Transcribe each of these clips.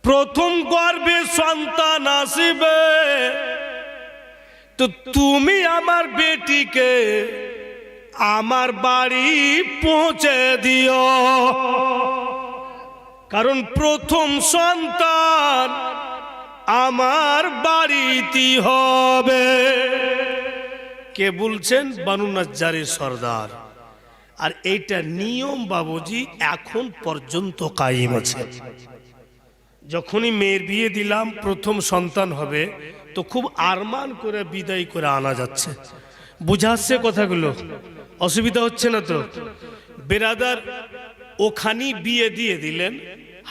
প্রথম গর্ভে সন্তান আসবে, তো তুমি আমার বেটিকে আমার বাড়ি পৌঁছে দিও, কারণ প্রথম সন্তান আমার বাড়িতে হবে। কে বলছেন? বানু নাজ্জারের সর্দার। আর এইটা নিয়ম বাবুজি এখন পর্যন্ত কায়েম আছে। যখনই মেয়ের বিয়ে দিলাম, প্রথম সন্তান হবে, তো খুব আরমান করে বিদায় করে আনা যাচ্ছে। বুঝাচ্ছে কথাগুলো? অসুবিধা হচ্ছে না তো? বেরাদার ওখানে বিয়ে দিয়ে দিলেন।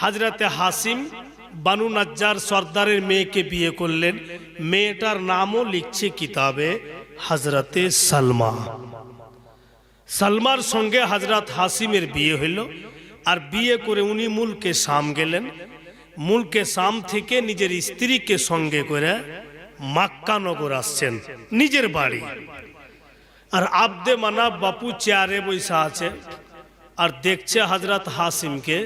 হাজরাতে হাসিম বানু নাজ্জার সর্দারের মেয়েকে বিয়ে করলেন। মেয়েটার নামও লিখছে কিতাবে হাজরাতে সালমা। সালমার সঙ্গে হাজরাত হাসিমের বিয়ে হইল। আর বিয়ে করে উনি মুলকে শাম গেলেন। মুলকে শাম থেকে নিজের স্ত্রীকে সঙ্গে করে মক্কা নগর আসছেন, নিজের বাড়ি। আর আব্দে মানাফ বাপু চেয়ারে বসে আছে আর দেখছে হাজরাত হাসিমকে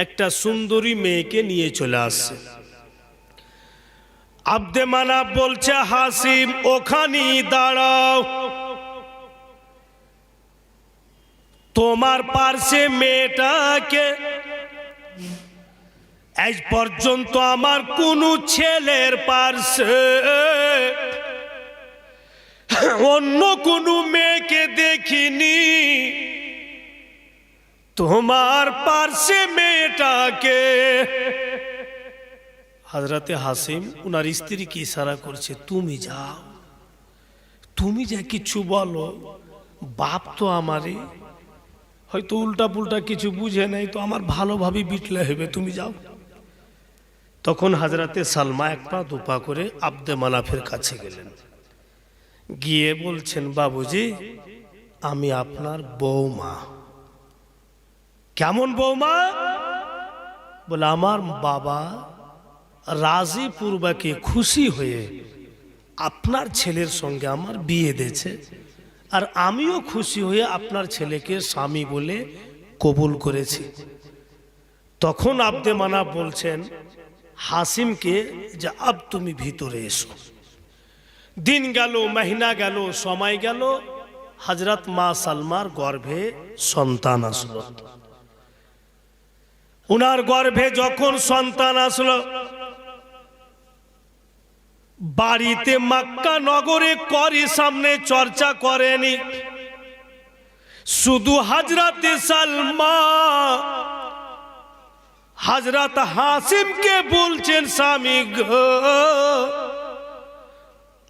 একটা সুন্দরী মেয়েকে নিয়ে চলে আসছে। আব্দে মানাফ বলছে, হাসিম ওখানে দাঁড়াও, তোমার পার্শ্বে মেয়েটাকে আজ পর্যন্ত আমার কোন ছেলের পার্শ্বে অন্য কোন মেয়েকে দেখিনি, তোমার পার্শ্বে মেয়েটাকে। হযরতে হাসিম উনার স্ত্রীকে ইশারা করছে, তুমি যাও, তুমি যা কিছু বলো, বাপ তো আমারই, হয়তো উল্টা পুল্টা কিছু বুঝে নাই, তো আমার ভালোভাবে বিটলে হবে, তুমি যাও। তখন হযরতে সালমা এক পা দুপা করে আব্দে মানাফের কাছে গেলেন। গিয়ে বলছেন, বাবুজি আমি আপনার বৌমা। কেমন বৌমা? বলে, আমার বাবা রাজি পূর্বকে খুশি হয়ে আপনার ছেলের সঙ্গে আমার বিয়ে দিয়েছে, আর আমিও খুশি হয়ে আপনার ছেলেকে স্বামী বলে কবুল করেছি। তখন আব্দে মানাফ বলছেন হাসিমকে যে, আব তুমি ভিতরে এসো। দিন গেল, মহিনা গেল, সময় গেল, হযরত মা সালমার গর্ভে সন্তান আসলো। উনার গর্ভে যখন সন্তান আসলো, বাড়িতে মক্কা নগরে করি সামনে চর্চা করেনি, শুধু হযরতে সালমা হযরত হাসিমকে বলছেন, স্বামী গো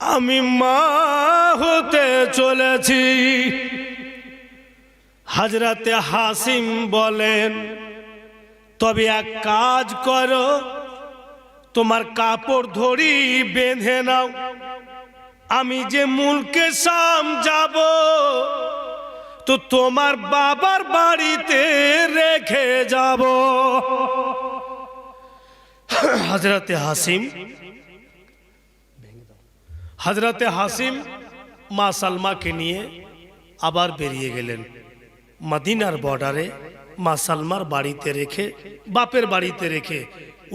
আমি মা হতে চলেছি। হযরতে হাসিম বলেন, তবে এক কাজ করো, তোমার কাপড় ধরি বেঁধে নাও, আমি যে মুলকে শাম যাব, তো তোমার বাবার বাড়িতে রেখে যাব। হযরতে হাসিম মা সালমাকে নিয়ে আবার বেরিয়ে গেলেন। মদিনার বর্ডারে মা সালমার বাড়িতে রেখে, বাপের বাড়িতে রেখে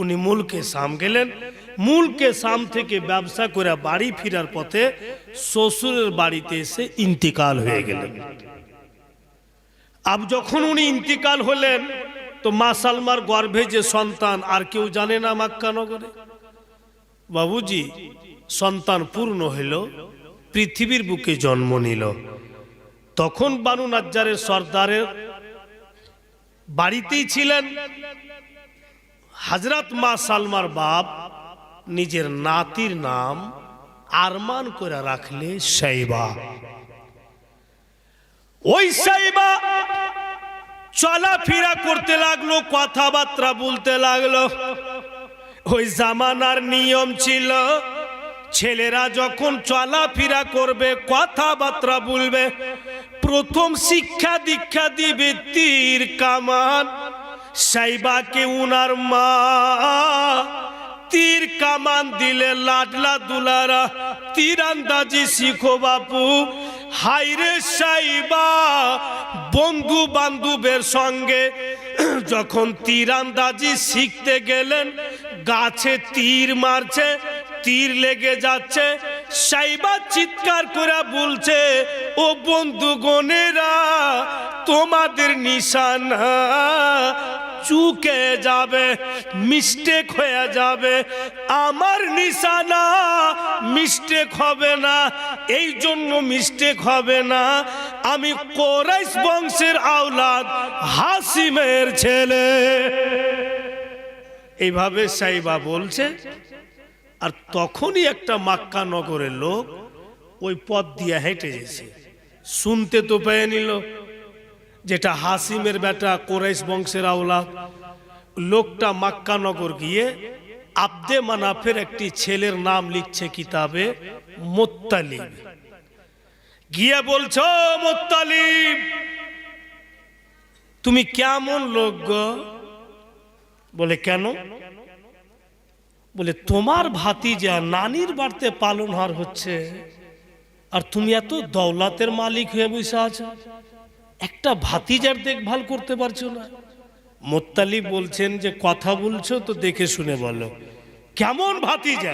উনি মুলকে শাম গেলেন। মুলকে শাম থেকে ব্যবসা করে বাড়ি ফেরার পথে শ্বশুরের বাড়িতে এসে ইন্তিকাল হয়ে গেলেন। আব যখন উনি ইন্তিকাল হলেন, তো মা সালমার গর্ভে যে সন্তান আর কেউ জানে না মক্কা নগরে। বাবুজি সন্তান পূর্ণ হইল, পৃথিবীর বুকে জন্ম নিল। তখন বানু নাজ্জারের সর্দারের বাড়িতেই ছিলেন। হযরত মা সালমার বাপ নিজের নাতির নাম আরমান করে রাখলে সাইবা। ওই সাইবা চলাফেরা করতে লাগলো, কথাবার্তা বলতে লাগলো। ওই জামানার নিয়ম ছিল, ছেলেরা যখন চলাফেরা করবে, কথাবার্তা বলবে, প্রথম শিক্ষা দীক্ষা দিবে তীর কামান। সাইবাকে উনার মা তীর কামান দিলে, লাডলা দুলারা তীরন্দাজি শিখো বাপু। হাইরে সাইবা বন্ধু বান্ধবের সঙ্গে যখন তীরন্দাজি শিখতে গেলেন, গাছে তীর মারছে, তীর লেগে যাচ্ছে, সাইবা চিৎকার করে বলছে, ও বন্ধুগণেরা, তোমাদের নিশানা চুকে যাবে, মিস্টেক হয়ে যাবে, আমার নিশানা মিস্টেক হবে না। এই জন্য মিস্টেক হবে না, আমি কুরাইশ বংশের আওলাদ, হাসিমের ছেলে। এইভাবে সাইবা বলছে। আর তখনই একটা মক্কা নগরের লোক ওই পথ দিয়ে হেঁটে গেছে, শুনতে তো পেয়ে নিল যেটা হাসিমের বেটা, কুরাইশ বংশের আওলাদ। লোকটা মক্কা নগর গিয়ে আব্দে মানাফের একটি ছেলের নাম লিখছে কিতাবে, মুত্তালিব। গিয়ে বলছো, মুত্তালিব তুমি কেমন লোক গো? বলে কেন? বলে তোমার ভাতিজা নানির বাড়িতে পালনহার হচ্ছে, আর তুমি এত দৌলতের মালিক হয়ে বসে আছো, একটা ভাতিজার দেখভাল করতে পারছো না। মুত্তালিব বলছেন যে কথা বলছো তো দেখে শুনে বলো, কেমন ভাতিজা?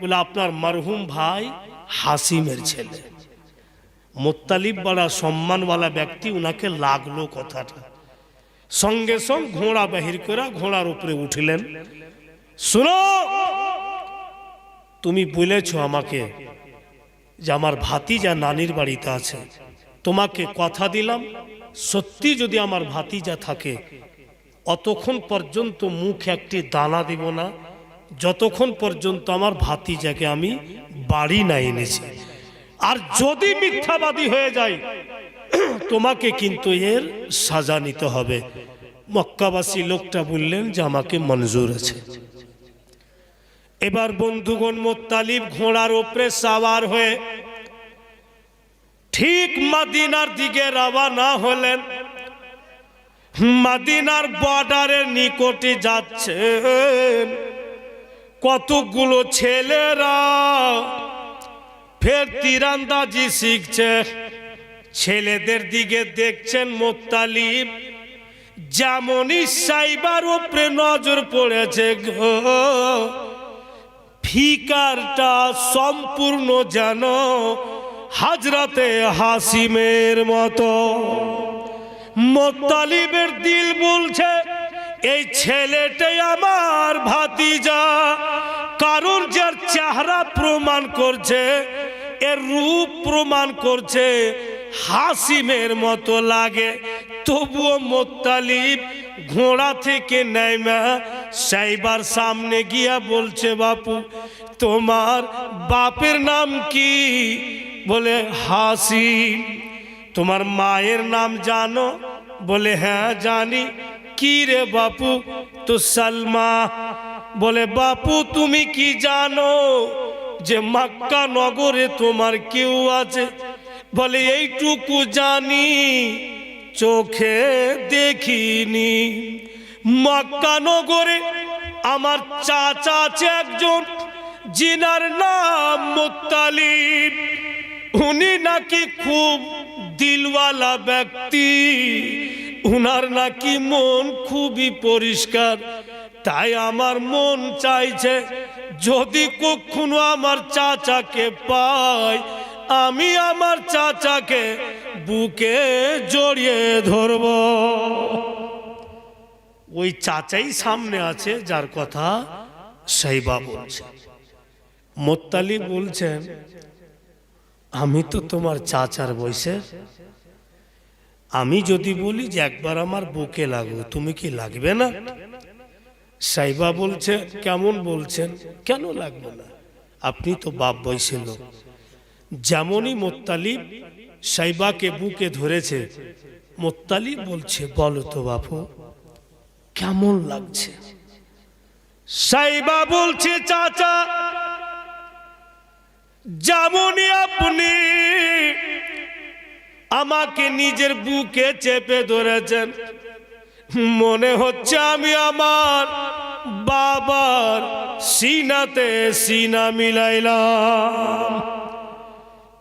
বলে আপনার মরহুম ভাই হাসিমের ছেলে। মুত্তালিব বড় সম্মানওয়ালা ব্যক্তি, উনাকে লাগলো কথাটা। সঙ্গে সঙ্গে ঘোড়া বাহির করে ঘোড়ার উপরে উঠলেন। শুনো, তুমি বলেছ আমাকে যে আমার ভাতিজা নানির বাড়িতে আছে, তোমাকে কথা দিলাম সত্যি যদি আমার ভাতিজা থাকে অতক্ষণ পর্যন্ত মুখে একটি দানা দিব না, যতক্ষণ পর্যন্ত আমার ভাতিজাকে আমি বাড়ি না এনেছি। আর যদি মিথ্যাবাদী হয়ে যায় তোমাকে কিন্তু এর সাজা নিতে হবে। মক্কাবাসী লোকটা বললেন যে আমাকে মঞ্জুর আছে। এবার বন্ধুগণ, মুত্তালিব ঘোড়ার উপরে সাওয়ার হয়ে ঠিক মদিনার দিকে রওনা হলেন। মদিনার বর্ডারের নিকটে যাচ্ছেন, কতগুলো ছেলেরা ফের তীরন্দাজি শিখছে। ছেলেদের দিকে দেখছেন মুত্তালিব, যেমনই সাইবার উপরে নজর পড়েছে গো, ফিকারটা সম্পূর্ণ যেন হযরতে হাসিমের মতো। মুত্তালিবের দিল বলছে এই ছেলেটাই আমার ভাতিজা, কারণ যার চেহারা প্রমাণ করছে, এর রূপ প্রমাণ করছে হাসিমের মতো লাগে। তবুও মুত্তালিব ঘোড়া থেকে নেমে সাইবার সামনে গিয়া বলছে, বাপু তোমার বাপের নাম কি? বলে হাসিম। তোমার মায়ের নাম জানো? বলে হ্যাঁ জানি। কি রে বাপু? তো সালমা। বলে বাপু তুমি কি জানো যে মক্কা নগরে তোমার কেউ আছে? বলে এইটুকু জানি, চোখে দেখিনি। মক্কা নগরে আমার চাচা আছে একজন, জিনার নাম মুত্তালিব। উনি নাকি খুব দিলওয়ালা ব্যক্তি, উনার নাকি মন খুবই পরিষ্কার। তাই আমার মন চাইছে যদি কখনো আমার চাচাকে পাই, আমি আমার চাচাকে বুকে জড়িয়ে ধরব। ওই চাচাই সামনে আছে যার কথা সাইবা বলছে। মুত্তালিব বলছেন, আমি তো তোমার চাচার বয়সের, আমি যদি বলি যে একবার আমার বুকে লাগো, তুমি কি লাগবে না? সাইবা বলছে, কেমন বলছেন? কেন লাগবে না, আপনি তো বাপ বয়সের লোক। যেমনই মুত্তালিব সাইবাকে বুকে ধরেছে, মুত্তালিব বলছে, বলো তো বাপু কেমন লাগছে? সাইবা বলছে, চাচা যেমনই আপনি আমাকে নিজের বুকে চেপে ধরেছেন, মনে হচ্ছে আমি আমার বাবার সিনাতে সিনা মিলাইলাম।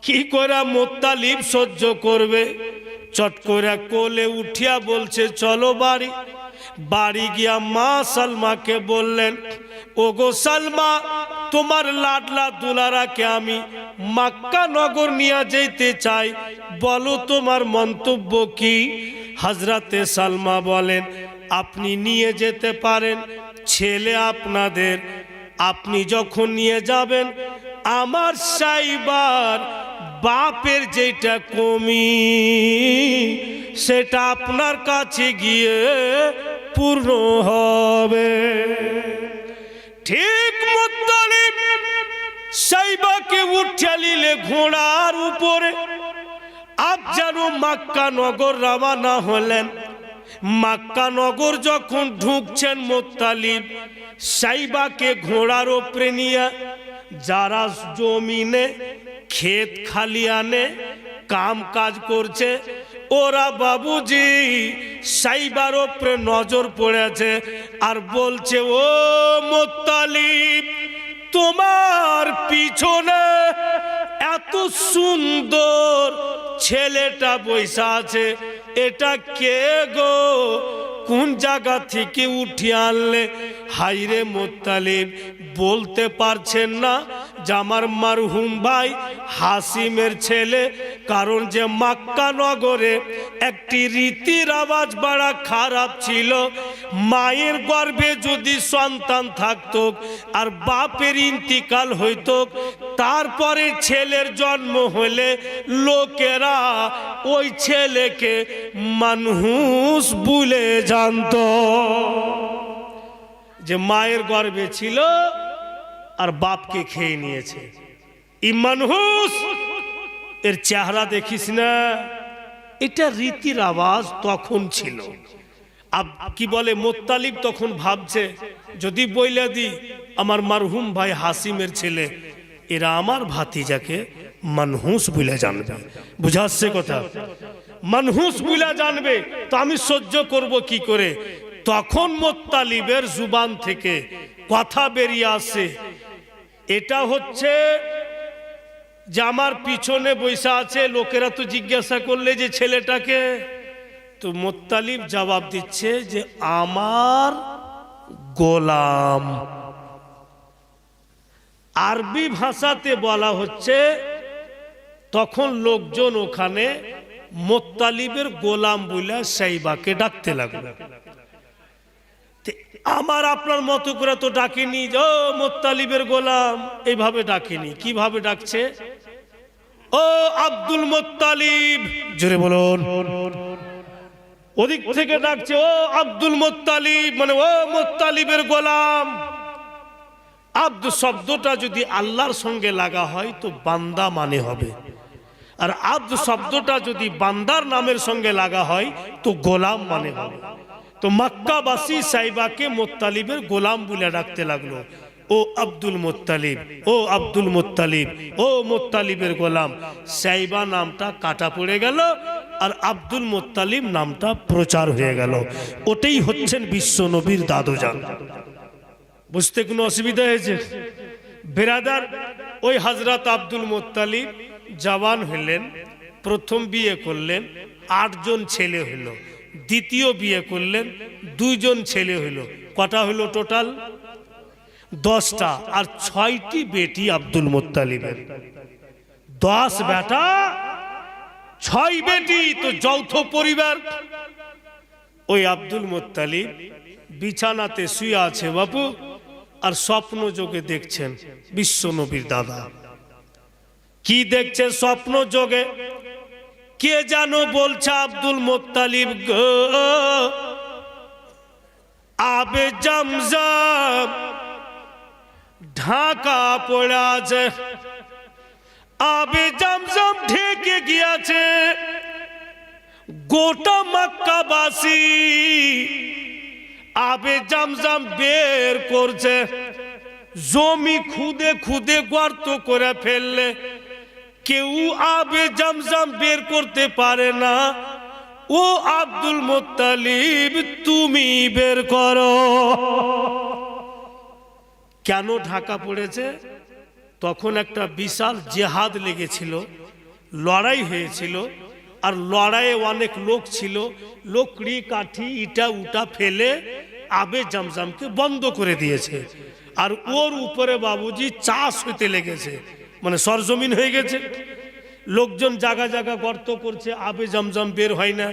কি করে মুত্তালিব সহ্য করবে? চট করে কোলে উঠিয়া বলছে, চলো বাড়ি। বাড়ি গিয়া মা সালমাকে বললেন, ওগো সালমা, তোমার লাডলা দুলারাকে আমি মক্কা নগর নিয়ে যেতে চাই, বলো তোমার মন্তব্য কি? হযরতে সালমা বলেন, আপনি নিয়ে যেতে পারেন, ছেলে আপনাদের। আপনি যখন নিয়ে যাবেন, আমার সাইবার বাপের যেটা কমি সেটা আপনার কাছে গিয়ে পূর্ণ হবে। ঠিক মুত্তালিব সাইবাকে উঠিয়ে নিলে ঘোড়ার উপরে, আজ যেন মক্কা নগর রওনা হলেন। মক্কা নগর যখন ঢুকছেন মুত্তালিব সাইবাকে ঘোড়ার উপরে নিয়ে, যারা জমিনে ক্ষেত খালিয়ানে কাম কাজ করছে, ওরা বাবুজি সাইবার উপরে নজর পড়েছে আর বলছে, ও মুত্তালিব, তোমার পিছনে এত সুন্দর ছেলেটা বৈশা আছে, এটা কে গো? কোন জায়গা থেকে উঠিয়ে আনলে? হাইরে মুত্তালিব বলতে পারছেন না যে আমার মারহুম ভাই হাসিমের ছেলে, কারণ যে মক্কা নগরে একটি রীতির আওয়াজ বড় খারাপ ছিল। মায়ের গর্ভে যদি সন্তান থাকতো আর বাপের ইন্তিকাল হইত, তারপরে ছেলের জন্ম হলে লোকেরা ওই ছেলেকে মানহুস বলে জানতো, যে মায়ের গর্ভে ছিল আর বাপকে খেয়ে নিয়েছে। ইমানহুস এর চেহারা দেখিস না, এটা রীতির আওয়াজ তখন ছিল। কি বলে মুত্তালিব তখন ভাবছে, যদি বইলা দি আমার মারহুম ভাই হাসিমের ছেলে, এরা আমার ভাতিজাকে মানহুস বলে জানবে। বুঝাচ্ছে কথা? মানহুস বলে জানবে, তো আমি সহ্য করব কি করে? তখন মুত্তালিবের জুবান থেকে কথা বেরিয়ে আসে, এটা হচ্ছে যে আমার পিছনে বৈশা আছে, লোকেরা তো জিজ্ঞাসা করলে যে ছেলেটাকে, তো মুত্তালিব জবাব দিচ্ছে যে আমার গোলাম। আরবি ভাষাতে বলা হচ্ছে, তখন লোকজন ওখানে মুত্তালিবের গোলাম বলে সাইবাকে ডাকতে লাগলো। আমার আপনার মতো করে তো ডাকেনি, ও মুত্তালিবের গোলাম, এইভাবে ডাকেনি। কিভাবে ডাকছে? ও আব্দুল মুত্তালিব, জোরে বলুন। ওদিক থেকে ডাকছে, ও আব্দুল মুত্তালিব, মানে ও মুত্তালিবের গোলাম। আব্দ শব্দটা যদি আল্লাহর সঙ্গে লাগা হয় তো বান্দা মানে হবে, আর আব্দ শব্দটা যদি বান্দার নামের সঙ্গে লাগা হয় তো গোলাম মানে হবে। তো মক্কাবাসী সাইবাকে মুত্তালিবের গোলাম বলে ডাকতে লাগলো, ও আব্দুল মুত্তালিব, ও আব্দুল মুত্তালিব, ও মুত্তালিবের গোলাম। সাইবা নামটা কাটা পড়ে গেল আর আব্দুল মুত্তালিব নামটা প্রচার হয়ে গেল। ওটাই হচ্ছেন বিশ্ব নবীর দাদুজান। বুঝতে কোনো অসুবিধা হয়েছে? বেরাদার, ওই হযরত আব্দুল মুত্তালিব জওয়ান হলেন, প্রথম বিয়ে করলেন, 8 জন ছেলে হলো। দ্বিতীয় বিয়ে করলেন, 2 জন ছেলে হলো। কটা হলো টোটাল? 10টা। আর 6টি বেটি আব্দুল মুত্তালিবের। 10 বেটা 6 বেটি, তো যৌথ পরিবার। ওই আব্দুল মুত্তালিব বিছানাতে শুয়ে আছে বাপু, আর স্বপ্ন যোগে দেখছেন বিশ্ব নবীর দাদা। কি দেখছে স্বপ্ন যোগে? কে জানো বলছে, আব্দুল মুত্তালিব গো, আবে জমজম ঢাকা পড়ে আছে, আবে জমজম ঢেকে গিয়েছে। গোটা মক্কাবাসী আবে জমজম বের করছে, জমি খুদে খুদে গর্ত করে ফেললে কেউ আবে জমজম বের করতে পারে না। ও আব্দুল মুত্তালিব, তুমি বের করো। কেন ঢাকা পড়েছে? তখন একটা বিশাল জেহাদ লেগেছিল, লড়াই হয়েছিল, আর লড়াইয়ে অনেক লোক ছিল, লকড়ি কাঠি ইটা উটা ফেলে আবে জামজামকে বন্ধ করে দিয়েছে। আর ওর উপরে বাবুজি চাষ হইতে লেগেছে, মানে সরজমিন হয়ে গেছে। লোকজন জায়গা জায়গা গর্ত করছে, আবে জামজাম বের হয় না।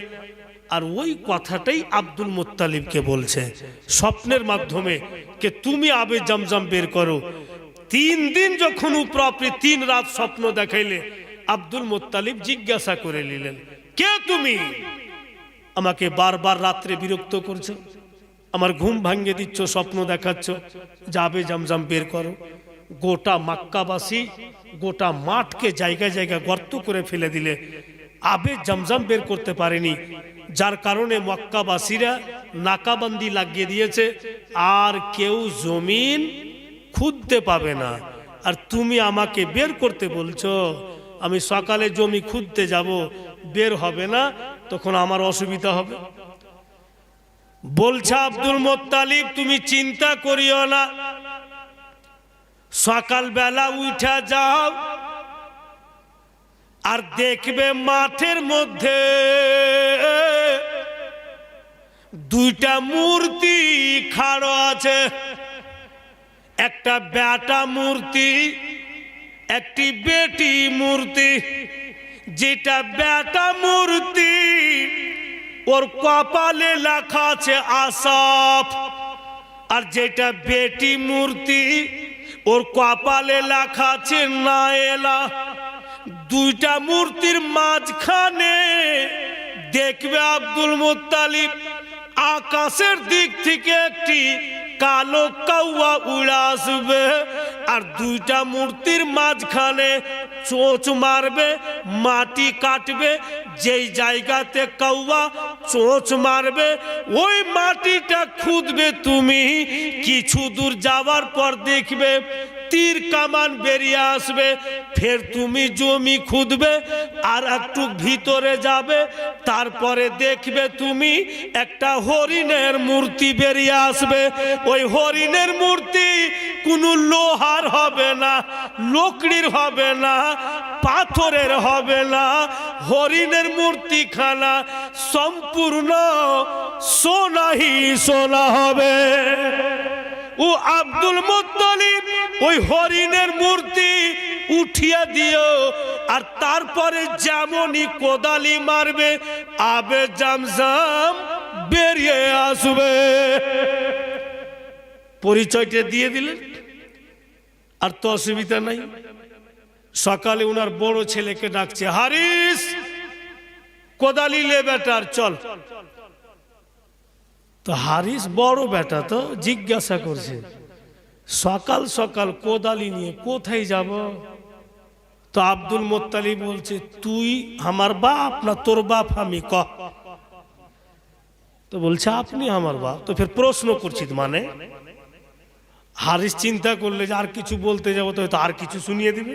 আর ওই কথাটাই আব্দুল মুত্তালিবকে বলছে স্বপ্নের মাধ্যমে, কে তুমি আবে জামজাম বের করো। 3 দিন যখন উপরাপরি 3 রাত স্বপ্ন দেখাইলে, আব্দুল মুত্তালিব জিজ্ঞাসা করে নিলেন, কে তুমি? আমাকে বারবার রাত্রে বিরক্ত করছো, আমার ঘুম ভাঙিয়ে দিচ্ছ, স্বপ্ন দেখাচ্ছ, যাবে জামজাম বের করো। গোটা মক্কাবাসী গোটা মাঠকে জায়গা জায়গা গর্ত করে ফেলে দিলে, আবে জামজাম বের করতে পারেনি, যার কারণে মক্কাবাসীরা নাকাবন্দি লাগিয়ে দিয়েছে, আর কেউ জমিন খুঁড়তে পাবে না। আর তুমি আমাকে বের করতে বলছো, আমি সকালে জমি খুঁড়তে যাব, বের হবে না, তখন আমার অসুবিধা হবে। বলছে আব্দুল মুত্তালিব, তুমি চিন্তা করিও না, সকালবেলা উঠা যাও আর দেখবে মাঠের মধ্যে 2টা মূর্তি খাড়ো আছে, একটা বেটা মূর্তি, একটি বেটি মূর্তি। যেটা বেটা মূর্তি ওর কপালে লেখা আছে আসাফ, আর যেটা বেটি মূর্তি ওর কপালে লেখা আছে নায়েলা। 2টা মূর্তির মাঝখানে দেখবে আব্দুল মুত্তালিব আকাশের দিক থেকে একটি কালো কাউয়া উড়ে আসবে, আর 2টা মূর্তির মাঝখানে চোঁচ মারবে, মাটি কাটবে। যেই জায়গাতে কাউয়া চোঁচ মারবে ওই মাটিটা খুঁদবে তুমি, কিছু দূর যাওয়ার পর দেখবে তীর কামান বেরিয়ে আসবে, ফের তুমি জমি খুঁদবে, আর একটু ভিতরে যাবে, তারপরে দেখবে তুমি একটা হরিণের মূর্তি বেরিয়ে আসবে। ওই হরিণের মূর্তি কোনো লোহার হবে না, লকড়ির হবে না, পাথরের হবে না, হরিণের মূর্তিখানা সম্পূর্ণ সোনাহি সোনা হবে। ও আব্দুল মুত্তালিব ওই হরিণের মূর্তি উঠিয়ে দিও, আর তারপরে যেমনই কোদালি মারবে আবে জামজাম বেরিয়ে আসবে। পরিচয়টা দিয়ে দিলেন, আর তো অসুবিধা নাই। সকালে উনার বড় ছেলেকে ডাকছে, হারিস কোদালি লে বেটার চল। তো হারিস বড় বেটা তো জিজ্ঞাসা করছে, সকাল সকাল কোদালি নিয়ে কোথায় যাব? তো আব্দুল মুত্তালিব বলছে, তুই আমার বাপ না তোর বাপ আমি কহ? তো বলছে আপনি আমার বাপ। তো ফের প্রশ্ন করছি, মানে হারিস চিন্তা করলে যে আর কিছু বলতে যাবো তো হয়তো আর কিছু শুনিয়ে দিবে।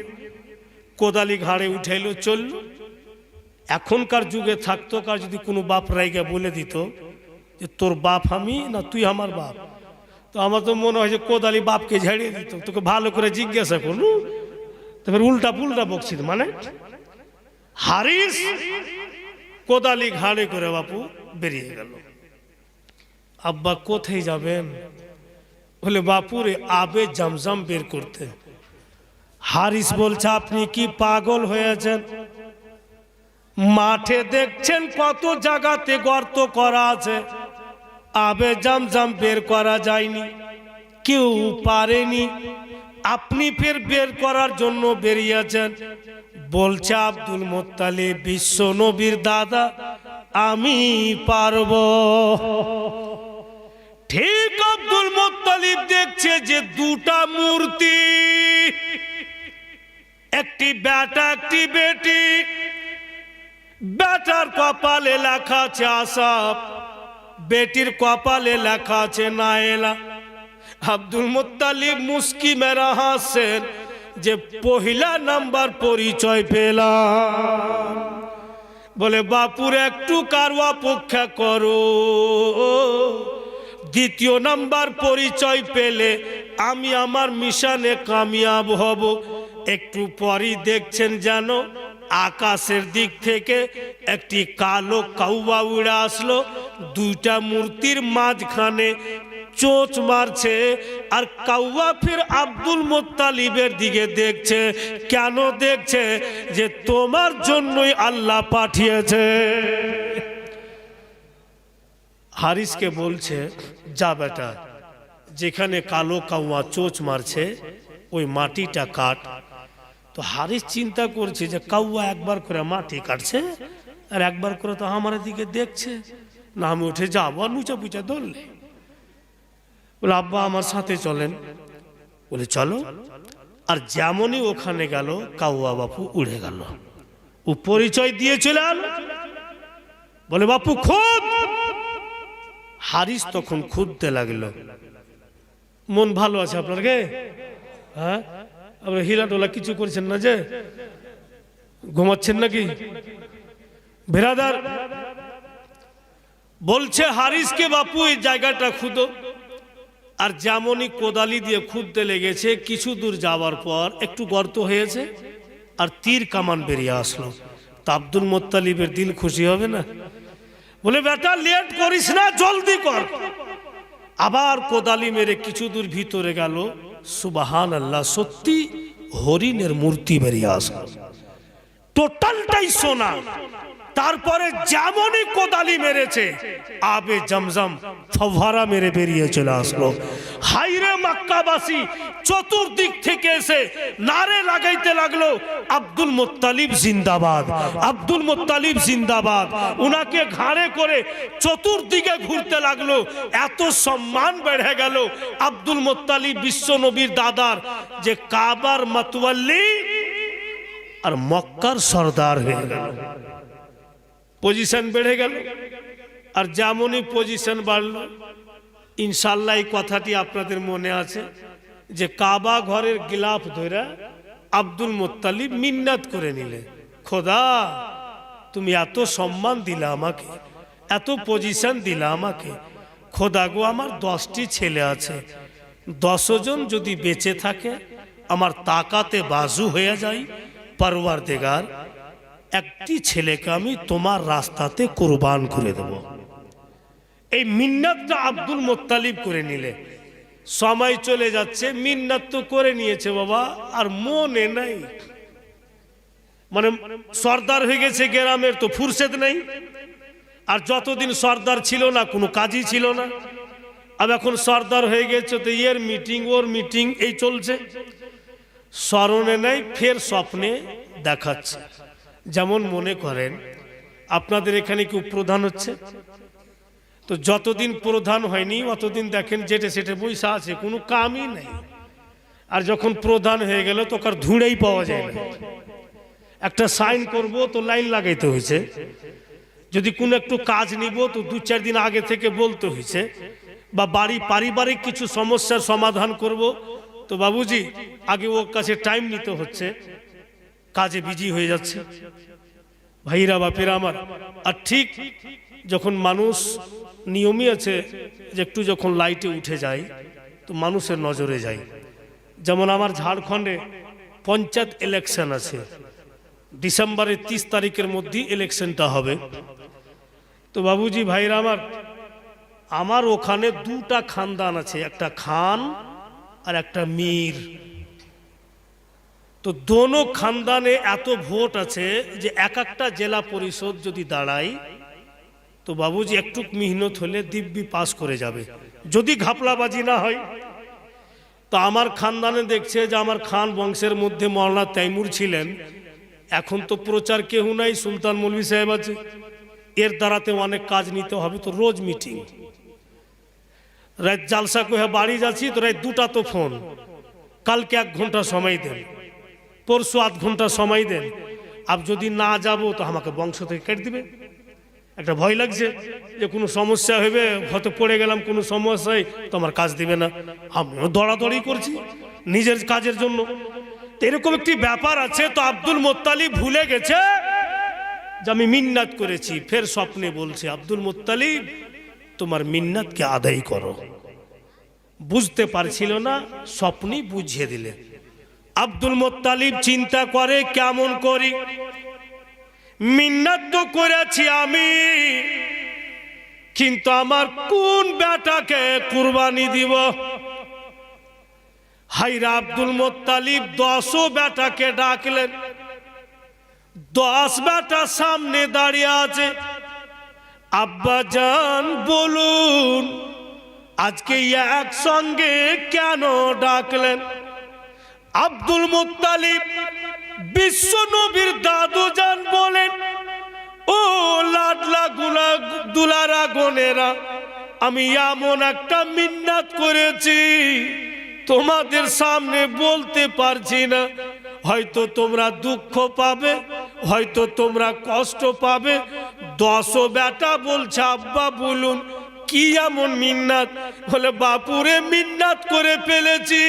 কোদালি ঘাড়ে উঠাইলো, চলল। এখনকার যুগে থাকতো কার যদি কোনো বাপ রাইগা বলে দিত যে তোর বাপ আমি না তুই আমার বাপ, তো আমার তো মনে হয় যে কোদালি বাপকে ঝাড়িয়ে দিত। তোকে ভালো করে জিজ্ঞাসা করল, তারপর উল্টা পুল্টা বকছিল। মানে হারিস কোদালি ঘাড়ে করে বাপু বেরিয়ে গেল। আব্বা কোথায় যাবেন? বলে বাপুরে আবে জামজাম বের করতে। হারিস বলছে, আপনি কি পাগল হয়েছেন? মাঠে দেখছেন কত জায়গাতে গর্ত করা আছে, আবে জামজাম বের করা যায়নি, কেউ পারেনি, আপনি ফের বের করার জন্য বেরিয়েছেন। বলছে আব্দুল মুত্তালিব, বিশ্ব নবীর দাদা, আমি পারব। ঠিক আব্দুল মুত্তালিব দেখছে যে 2টা মূর্তি, একটি বেটা একটি বেটি। বেটার কপালে লেখা আছে আসাফ, বেটির কপালে লেখা আছে নায়েলা। আব্দুল মুত্তালিব মুস্কি মেরা হাসেন যে পহিলা নাম্বার পরিচয় পেলাম। বলে বাপুর একটু কার অপেক্ষা করো, 2য় নাম্বার পরিচয় পেলে আমি আমার মিশনে কামিয়াব হব। একটু পরই দেখছেন যেন আকাশের দিক থেকে একটি কালো কাউয়া উড়ে আসলো, দুইটা মূর্তির মাঝখানে চোঁচ মারছে। আর কাউয়া ফির আব্দুল মুত্তালিবের দিকে দেখছে। কেন দেখছে? যে তোমার জন্যই আল্লাহ পাঠিয়েছে। হারিসকে বলছে, যা বেটা, যেখানে কালো কাউয়া চোঁচ মারছে ওই মাটিটা কাট। তো হারিস চিন্তা করছে যে কাউয়া একবার করে মাটি কাটছে আর একবার করে তো আমার দিকে দেখছে, না আমি উঠে যাবো আর নুচা পুচা ধরলে। বলে আব্বা আমার সাথে চলেন। বলে চলো। আর যেমনই ওখানে গেল কাউয়া বাপু উড়ে গেল। ও পরিচয় দিয়েছিলেন, বলে বাপু খুদ। হারিস তখন খুঁজতে লাগলো। মন ভালো আছে আপনার গে? হ্যাঁ, আপনার হিলা টোলা কিছু করছেন না যে? ঘুমাচ্ছেন নাকি বেরাদার? বলছে হারিসকে, বাপু এই জায়গাটা খুঁদো। আর যেমনই কোদালি দিয়ে খুঁদতে লেগেছে, কিছু দূর যাওয়ার পর একটু গর্ত হয়েছে আর তীর কামান বেরিয়ে আসলো। তা আব্দুল মুত্তালিবের দিল খুশি হবে না? বলে বেটা লেট করিস না, জলদি কর। আবার কোদালি মেরে কিছু দূর ভিতরে গেল। সুবহানাল্লাহ, সত্যি হরিণের মূর্তি বেরিয়ে আসলো, টোটালটাই সোনা। তারপরে যেমনই কোদালি মেরেছে আবে জমজম ফওয়ারা মেরে বেরিয়ে চলে আসলো। হাইরে মক্কাবাসী চতুর্দিক থেকে এসে নারে লাগাইতে লাগলো, আব্দুল মুত্তালিব জিন্দাবাদ, আব্দুল মুত্তালিব জিন্দাবাদ। উনাকে ঘাড়ে করে চতুর্দিকে ঘুরতে লাগলো। এত সম্মান বেড়ে গেল আব্দুল মুত্তালিব বিশ্ব নবীর দাদার, যে কাবার মাতওয়াল্লি আর মক্কার সর্দার হয়ে গেল। পজিশন বেড়ে গেল। আর যেমনই পজিশন বাড়ল, ইনশাল্লাহ এই কথাটি আপনাদের মনে আছে যে কাবা ঘরের গিলাফ ধরে আব্দুল মুত্তালিব মিন্নাত করে নিলে, খোদা তুমি এত সম্মান দিলা আমাকে, এত পজিশন দিলা আমাকে, খোদা গো আমার 10টি ছেলে আছে, 10 জন যদি বেঁচে থাকে আমার তাকাতে বাজু হয়ে যায়, পরওয়ারদিগার একটি ছেলেকে আমি তোমার রাস্তাতে কুরবান করে দেব। এই মিন্নাতটা আব্দুল মুত্তালিব করে নিলে। সময় চলে যাচ্ছে, মিন্নাত তো করে নিয়েছে বাবা, আর মনে নাই, মানে সর্দার হয়ে গেছে গ্রামের, তো ফুরসত নেই। আর যতদিন সর্দার ছিল না কোনো কাজই ছিল না। আর এখন সর্দার হয়ে গেছে তো এর মিটিং ওর মিটিং এই চলছে, স্মরণে নেই, ফের স্বপ্নে দেখাচ্ছে। যেমন মনে করেন আপনাদের এখানে কেউ প্রধান হচ্ছে, তো যতদিন প্রধান হয়নি অতদিন দেখেন যেটে সেটে বৈশা আছে, কোনো কামই নেই। আর যখন প্রধান হয়ে গেল তো কার ধুঁড়েই পাওয়া যায় না। একটা সাইন করব তো লাইন লাগাইতে হয়েছে, যদি কোনো একটু কাজ নিব তো 2-4 দিন আগে থেকে বলতে হয়েছে, বা বাড়ি পারিবারিক কিছু সমস্যার সমাধান করব তো বাবুজি আগে ওর কাছে টাইম নিতে হচ্ছে, কাজে বিজি হয়ে যাচ্ছে ভাইরা বাপেরা আমার। আর ঠিক যখন মানুষ নিয়মই আছে যে একটু যখন লাইটে উঠে যায় তো মানুষের নজরে যায়। যেমন আমার ঝাড়খণ্ডে পঞ্চায়েত ইলেকশন আছে, ডিসেম্বরের 30 তারিখের মধ্যে ইলেকশনটা হবে। তো বাবুজি ভাইরা আমার ওখানে 2টা খানদান আছে, একটা খান আর একটা মীর। তো দোনো খানদানে এত ভোট আছে যে এক একটা জেলা পরিষদ যদি দাঁড়ায় তো বাবুজি একটু মেহনত হলে দিব্যি পাস করে যাবে, যদি ঘাপলাবাজি না হয়। তো আমার খানদানে দেখছে যে আমার খান বংশের মধ্যে মৌলানা তাইমুর ছিলেন, এখন তো প্রচার কেউ নাই, সুলতান মৌলভী সাহেব আছে, এর দ্বারাতে অনেক কাজ নিতে হবে। তো রোজ মিটিং, রাত জালসা করে বাড়ি যাচ্ছি তো রাত 2টা তো ফোন, কালকে 1 ঘন্টা সময় দেন, পরশু 8 ঘন্টা সময় দেন, আর যদি না যাব তো আমাকে বংশ থেকে কেটে দিবে। একটা ভয় লাগছে যে কোনো সমস্যা হবে, হয়তো পড়ে গেলাম কোনো সমস্যায় তো আমার কাজ দিবে না, আমিও দৌড়াদৌড়ি করছি নিজের কাজের জন্য। এরকম একটি ব্যাপার আছে। তো আব্দুল মুত্তালিব ভুলে গেছে যে আমি মিন্নাত করেছি, ফের স্বপ্নে বলছে আব্দুল মুত্তালিব তোমার মিন্নাতকে আদায় করো। বুঝতে পারছিল না, স্বপ্নই বুঝিয়ে দিলে। আব্দুল মুত্তালিব চিন্তা করে কেমন করি, মিন্নাত তো করেছি আমি, কিন্তু আমার কোন বেটাকে কুরবানি দিব? হাইরা আব্দুল মুত্তালিব 10 বেটাকে ডাকলেন। 10 বেটা সামনে দাঁড়িয়ে আছে। আব্বা জান বলুন, আজকে একসঙ্গে কেন ডাকলেন? আব্দুল মুত্তালিব বিশ্ব নবীর দাদু জান বলেন, ও লাডলা দুলারা গোনেরা, আমি এমন একটা মিন্নাত করেছি তোমাদের সামনে বলতে পারছি না। হয়তো তোমরা দুঃখ পাবে, হয়তো তোমরা কষ্ট পাবে। 10 বেটা বলছে, আব্বা বলুন কি এমন মিন্নাত? বলে, বাপুরে মিন্নাত করে ফেলেছি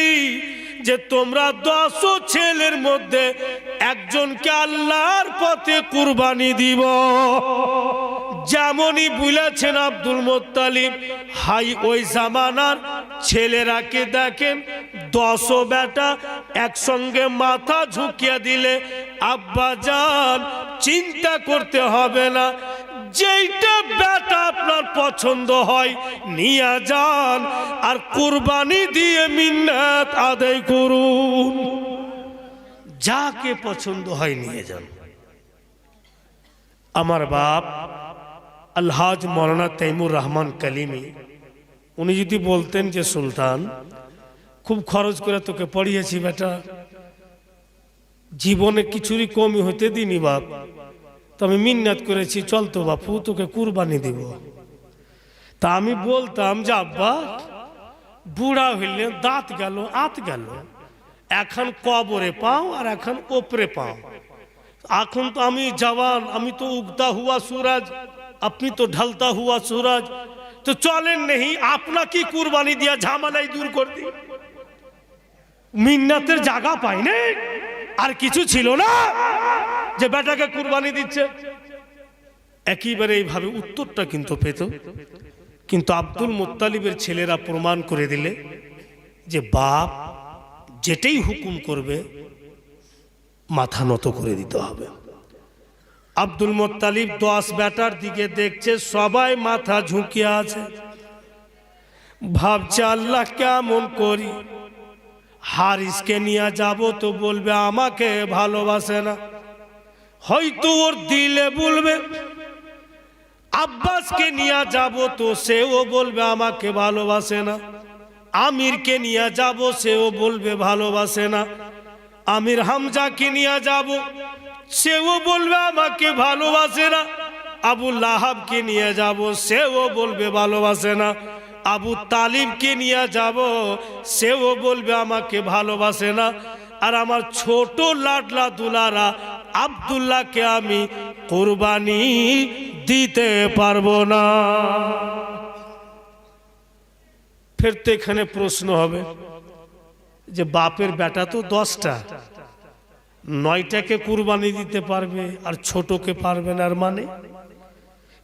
যে তোমরা 10 ছেলের মধ্যে একজনকে আল্লাহর পথে কুরবানি দিব। যেমনই বলেছেন আব্দুল মুত্তালিব, হাই ওই জামানার ছেলেরাকে দেখেন 10 বেটা একসঙ্গে মাথা ঝুঁকিয়ে দিলে, আব্বা জান চিন্তা করতে হবে না, যেইটা বেটা আপনার পছন্দ হয় নিয়ে যান আর কুরবানি দিয়ে মিন্নাত আদায় করুন। যাকে পছন্দ হয় নিয়ে যান। আমার বাপ আলহাজ মৌলানা তৈমুর রহমান কালিমি, উনি যদি বলতেন যে সুলতান খুব খরচ করে তোকে পড়িয়েছি বেটা, জীবনে কিছুরই কমই হতে দিনি বাপ, তো আমি মিন্নাত করেছি, চল তো বাপু তোকে কুরবানি দিব। তা আমি বলতাম যে আব্বা বুড়া হইলে দাঁত গেল আত গেল, এখন কবরে পাও আর এখন ওপরে পাও। এখন তো আমি জওয়ান, আমি তো উগতা হুয়া सूरज, আপনি তো ঢলতা হুয়া सूरज, তো চলেন नहीं আপনাকে কুরবানি দিয়া ঝামেলাই দূর করে দিই। মিন্নাতের জায়গা পাইনি, আর কিছু ছিল না যে বেটাকে কুরবানি দিচ্ছে। একইবারে এইভাবে উত্তরটা কিন্তু পেত। কিন্তু আব্দুল মুত্তালিবের ছেলেরা প্রমাণ করে দিলে যে বাপ যেটাই হুকুম করবে মাথা নত করে দিতে হবে। আব্দুল মুত্তালিব 10 বেটার দিকে দেখছে, সবাই মাথা ঝুঁকিয়ে আছে, ভাবছে আল্লাহ কেমন করি। হারিসকে নিয়ে যাব তো বলবে আমাকে ভালোবাসে না, হয়তো ওর দিলে বলবে। আব্বাসকে নিয়ে যাব তো সেও বলবে আমাকে ভালোবাসে না। আমিরকে নিয়ে যাব সেও বলবে ভালোবাসে না। আমির হামজাকে নিয়ে যাব সেও বলবে আমাকে ভালোবাসে না। আবু লাহাবকে নিয়ে যাব সেও বলবে ভালোবাসে না। আবু তালিবকে নিয়ে যাব সেও বলবে আমাকে ভালোবাসে না। আর আমার ছোট লাডলা দুলারা আব্দুল্লাহকে আমি কুরবানি দিতে পারবো না। ফের তো এখানে প্রশ্ন হবে যে বাপের বেটা তো 10টা, 9টাকে কুরবানি দিতে পারবে আর ছোটকে পারবে না, আর মানে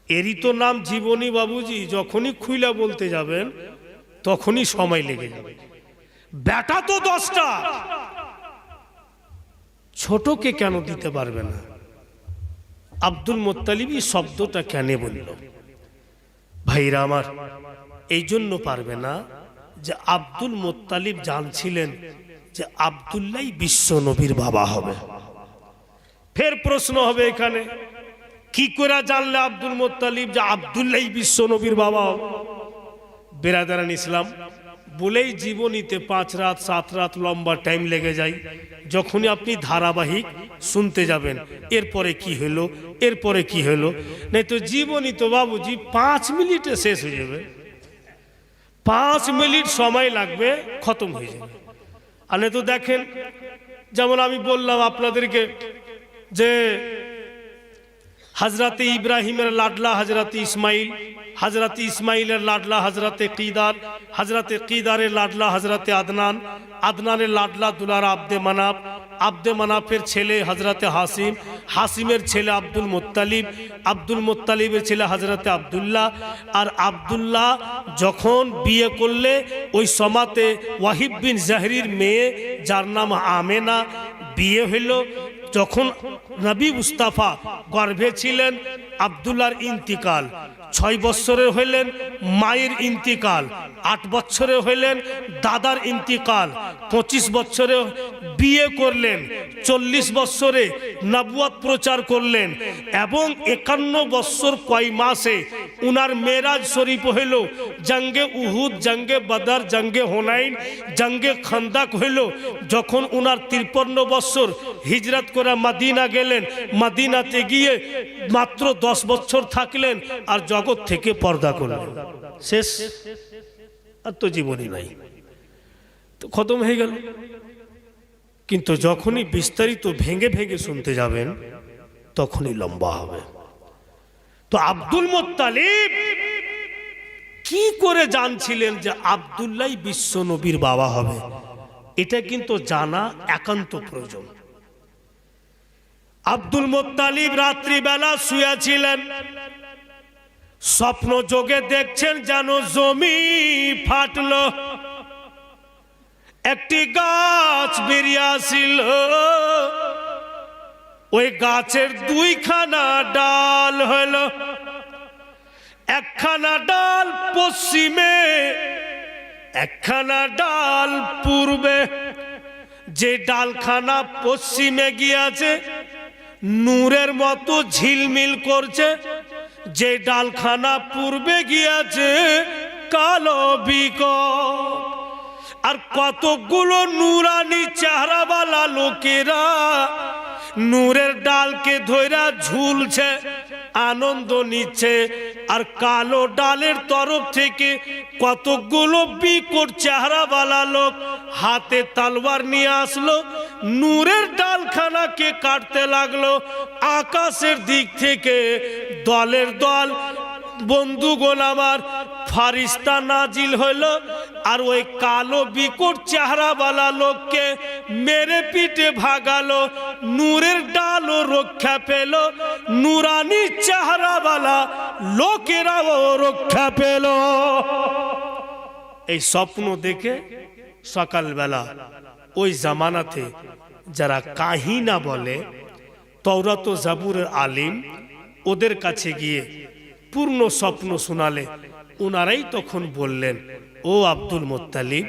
এরই তো নাম জীবনী বাবুজি। যখনই খুইলা বলতে যাবেন তখনই সময় লেগে যাবে। বেটা তো 10টা, ছোটকে কেন দিতে পারবে না? আব্দুল মুত্তালিবই শব্দটা কেন বলল? ভাইরা আমার, এই জন্য পারবে না যে আব্দুল মুত্তালিব জানছিলেন যে আব্দুল্লাহ বিশ্ব নবীর বাবা হবে। ফের প্রশ্ন হবে এখানে, কি করে জানলে আব্দুল মুত্তালিব যে আব্দুল্লাহ বিশ্ব নবীর বাবা হবে? বেরাদারান ইসলাম, বলেই জীবনীতে 5 রাত 7 রাত লম্বা টাইম লেগে যায়। যখনই আপনি ধারাবাহিক শুনতে যাবেন এরপরে কি হলো, এরপরে কি হলো, নাই তো জীবনী তো বাবুজি 5 মিনিটে শেষ হয়ে যাবে। 5 মিনিট সময় লাগবে, খতম হয়ে যাবে। আর তো দেখেন, যেমন আমি বললাম আপনাদেরকে যে হজরতে ইব্রাহিমের লাডলা হজরতে ইসমাইল, হজরতে ইসমাইলের লাডলা হজরতে কিদার, হজরতে কিদারের লাডলা হজরতে আদনান, আদনানের লাডলা দুলারা আব্দে মানাফ, আব্দে মানাফের ছেলে হজরতে হাসিম, হাসিমের ছেলে আব্দুল মুত্তালিব, আব্দুল মুত্তালিবের ছেলে হজরতে আব্দুল্লাহ। আর আব্দুল্লাহ যখন বিয়ে করলে ওই সমাতে ওয়াহিব বিন জাহরির মেয়ে যার নাম আমেনা বিয়ে হইল। যখন নবী মুস্তাফা গর্ভে ছিলেন আব্দুল্লাহর ইন্তিকাল, 6 বছরে হইলেন মায়ের ইন্তিকাল, 8 বছরে হইলেন দাদার ইন্তিকাল, 25 বছরে বিয়ে করলেন, 40 বছরে নবুয়ত প্রচার করলেন এবং 51 বছর কয় মাসে উনার মেরাজ শরীফ হইল। জঙ্গে উহুদ, জঙ্গে বদর, জঙ্গে হুনাইন, জঙ্গে খন্দক হইল। যখন উনার 53 বছর হিজরত করে মদিনা গেলেন, মদিনাতে গিয়ে মাত্র 10 বছর থাকলেন আর জগৎ থেকে পর্দা করলেন, শেষ। আর তো জীবনই নাই, তো খতম হয়ে গেল। কিন্তু যখনই বিস্তারিত ভেঙে ভেঙে শুনতে যাবেন তখনই লম্বা হবে। তো আব্দুল মুত্তালিব কি করে জানছিলেন যে আব্দুল্লাহ বিশ্ব নবীর বাবা হবে? এটা কিন্তু জানা একান্ত প্রয়োজন। আব্দুল মুত্তালিব রাত্রিবেলা শুয়েছিলেন, স্বপ্ন যোগে দেখছেন যেন জমি ফাটলো, একটি গাছ বেরিয়ে আসিল, ওই গাছের 2খানা ডাল হলো, একখানা ডাল পশ্চিমে, একখানা ডাল পূর্বে। যে ডালখানা পশ্চিমে গিয়েছে নূরের মতো ঝিলমিল করছে, যে ডালখানা পূর্বে গিয়েছে কালো বিকট। আর কতগুলো নূরানি চেহারাওয়ালা লোকেরা নূরের ডালকে ধইরা ঝুলছে, আনন্দ নিচ্ছে। আর কালো ডালের তরফ থেকে কতগুলো বিকট চেহারাওয়ালা লোক হাতে তলোয়ার নিয়ে আসলো, নূরের ডালখানাকে কাটতে লাগলো। আকাশের দিক থেকে দলের দল বন্ধুগণ আমার ফারিস্তা নাজিল হইল, আর ওই কালো বিকট চেহারাওয়ালা লোককে মেরে পিটে ভাগালো। নূরের ডালও রক্ষা পেল, নূরানি চেহারাওয়ালা লোকেরাও রক্ষা পেল। এই স্বপ্ন দেখে সকালবেলা ওই জামানাতে যারা কাহিনা বলে, তওরাত ও জাবুরের আলিম, ওদের কাছে গিয়ে পূর্ণ স্বপ্ন শোনালে ওনারাই তখন বললেন, ও আব্দুল মুত্তালিব,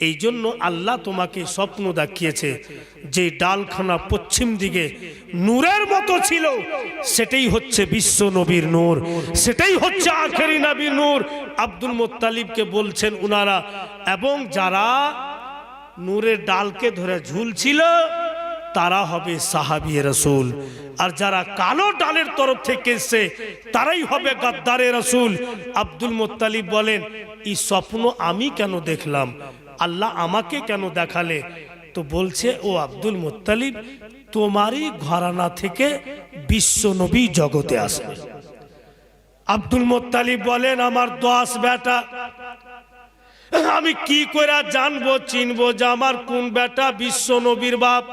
এই জন্য আল্লাহ তোমাকে স্বপ্ন দেখিয়েছে যে ডালখানা পশ্চিম দিকে নূরের মতো ছিল, সেটাই হচ্ছে বিশ্ব নবীর নূর, সেটাই হচ্ছে আখেরি নবীর নূর। আব্দুল মুত্তালিবকে বলছেন উনারা, এবং যারা নূরের ডালকে ধরে ঝুলছিল তারা হবে সাহাবী রাসূল, আর যারা কালো ডালের তরফ থেকে এসে তারাই হবে গাদ্দারে রাসূল। আব্দুল মুত্তালিব বলেন, এই স্বপ্ন আমি কেন দেখলাম, আল্লাহ আমাকে কেন দেখালে? তো বলছে, ও আব্দুল মুত্তালিব, তোমারই ঘরানা থেকে বিশ্ব নবী জগতে আসবে। আব্দুল মুত্তালিব বলেন, আমার 10 বেটা, আমি কি করে জানবো চিনবো যে আমার কোন বেটা বিশ্ব নবীর বাপ?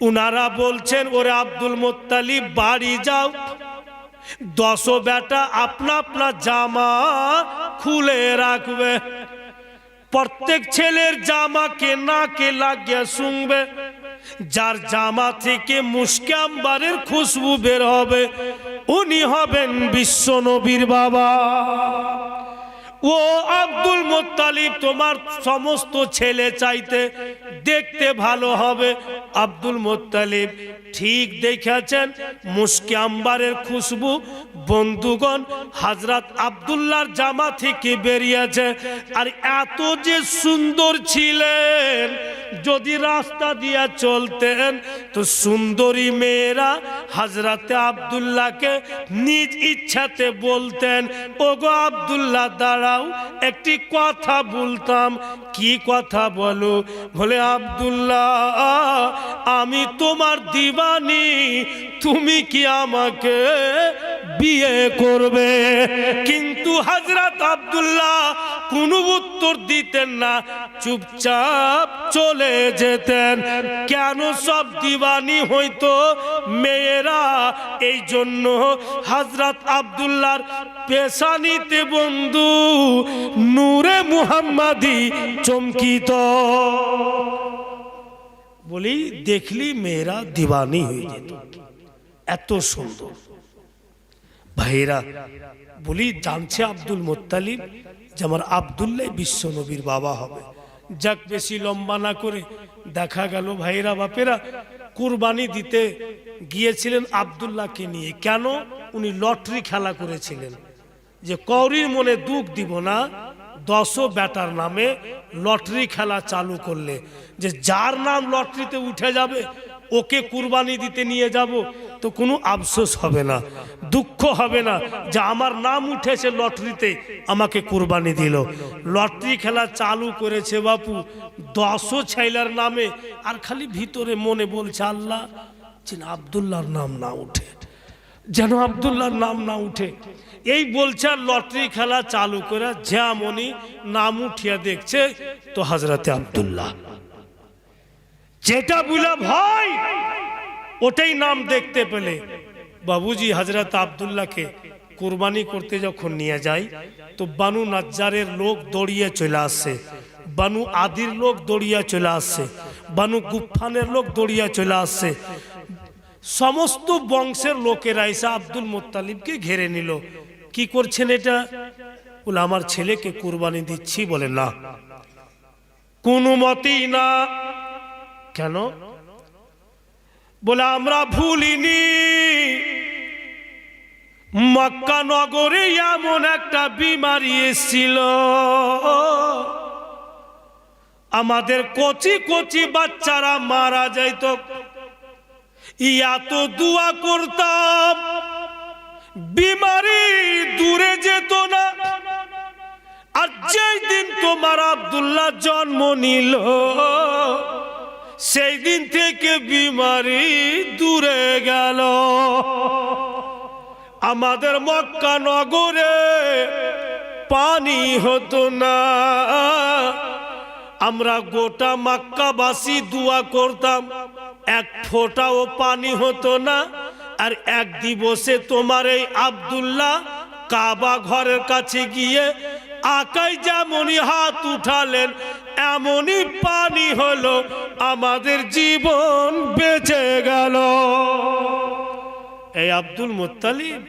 উনারা বলছেন, ওরে আব্দুল মুত্তালিব, বাড়ি যাও, 10 বেটা আপনা আপনা জামা খুলে রাখবে, প্রত্যেক ছেলের জামাকে নাকে লাগিয়ে শুনবে, যার জামা থেকে মুশকে আম্বারের খুশবু বের হবে উনি হবেন বিশ্ব নবীর বাবা। ও আব্দুল মুত্তালিব, তোমার সমস্ত ছেলে চাইতে দেখতে ভালো হবে। আব্দুল মুত্তালিব ঠিক দেখেছেন, মুশকে আম্বারের খুশবু বন্ধুগণ হযরত আব্দুল্লাহর জামা থেকে বেরিয়েছে। আর এত যে সুন্দর ছিলেন, যদি রাস্তা দিয়ে চলতেন তো সুন্দরী মেয়েরা হযরতে আব্দুল্লাহকে নিজ ইচ্ছাতে বলতেন, ওগো আব্দুল্লাহ দাঁড়াও, একটি কথা বলতাম। কি কথা বলো? বলে, আব্দুল্লাহ, আমি তোমার দিওয়ানি, তুমি কি আমাকে বিয়ে করবে? কিন্তু হযরত আব্দুল্লাহ কোনো উত্তর দিতেন না, চুপচাপ চলে যেতেন। কেন? সব দিওয়ানি হইতো মেয়েরা, এই জন্য হযরত আব্দুল্লাহর পেশানিতে বন্ধু নূরে মুহাম্মাদি চমকিত। বলি দেখলি মেয়েরা দিওয়ানি হয়ে যেত, এত সুন্দর। ভাইরা বলি জানছে আব্দুল মুত্তালিব যে আমার আব্দুল্লাহ বিশ্ব নবীর বাবা হবে। যাক বেশি লম্বা না করে দেখা গেল ভাইরা বাপেরা কুরবানি দিতে গিয়েছিলেন আব্দুল্লাহকে নিয়ে। কেন? উনি লটারি খেলা করেছিলেন যে কৌরির মনে দুঃখ দিব না, 10 বেটার নামে লটারি খেলা চালু করলে যে যার নাম লটারিতে উঠে যাবে ওকে কুরবানি দিতে নিয়ে যাব, তো কোনো আফসোস হবে না, দুঃখ হবে না যে আমার নাম উঠেছে লটারিতে, আমাকে কুরবানি দিল। লটারি খেলা চালু করেছে বাপু 10 ছেলের নামে, আর খালি ভিতরে মনে বলছে আল্লাহ যেন আব্দুল্লাহর নাম না উঠে, যেন আব্দুল্লাহর নাম না উঠে। এই বলছে আর লটারি খেলা চালু করে যেমনই নাম উঠিয়া দেখছে তো হযরতে আব্দুল্লাহ, যেটা বুলা ভয় ওটাই নাম দেখতে পেলে বাবুজি হযরত আব্দুল্লাহকে কুরবানি করতে যখন নিয়ে যায় তো বানু নাজ্জারের লোক দৌড়িয়ে চলে আসছে, বানু আদির লোক দৌড়িয়ে চলে আসছে, বানু গুফফানের লোক দৌড়িয়ে চলে আসছে। সমস্ত বংশের লোকেরা এসে আব্দুল মুত্তালিবকে ঘিরে নিল। কি করছেন এটা? বলে আমার ছেলেকে কুরবানি দিচ্ছি। বলে না, কোনো মতেই না। কেন? বলে আমরা ভুলিনি মক্কা নগরে এমন একটা বিমারি এসেছিল, আমাদের কচি কচি বাচ্চারা মারা যাইত, এত দোয়া করতাম বিমারি দূরে যেত না। আর যেই দিন তোমার আব্দুল্লাহ জন্ম নিল সেই দিন থেকে বিমারি দূরে গেল। আমাদের মক্কা নগরে পানি হতো না, আমরা গোটা মক্কাবাসী দোয়া করতাম, এক ফোঁটাও পানি হতো না। আর এক দিবসে তোমার এই আব্দুল্লাহ কাবা ঘরের কাছে গিয়ে আকাই যেমনই হাত উঠালেন এমনই পানি হলো, আমাদের জীবন বেঁচে গেল। এই আব্দুল মুত্তালিব